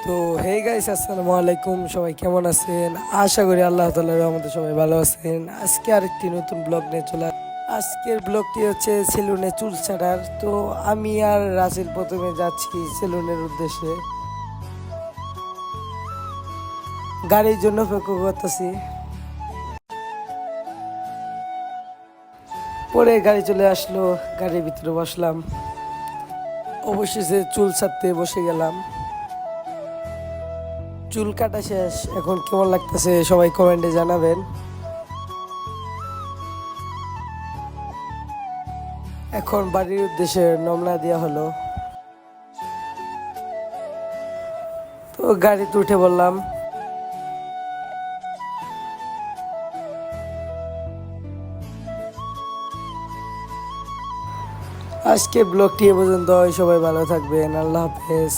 তো hey guys, আসসালামু আলাইকুম। সবাই কেমন আছেন? আশা করি আল্লাহ তাআলার রহমতে সবাই ভালো আছেন। আজকে আরেকটি নতুন ব্লগ নিয়ে আজকের ব্লগটি হচ্ছে সেলুনে চুল ছাড়ার। তো আমি আর রাসেল প্রথমে যাচ্ছি সেলুনের উদ্দেশ্যে, গাড়ির জন্য অপেক্ষা করতেছি। পরে গাড়ি চলে আসলো, গাড়ির ভিতরে বসলাম, অবশেষে চুল ছাড়তে বসে গেলাম। চুল কাটা শেষ, এখন কেমন লাগতেছে সবাই কমেন্টে জানাবেন। এখন বাড়ির উদ্দেশ্যে রওনা দেওয়া হলো। তো গাড়িতে উঠে বললাম। আজকে ব্লগটি এ পর্যন্ত। সবাই ভালো থাকবেন। আল্লাহ হাফেজ।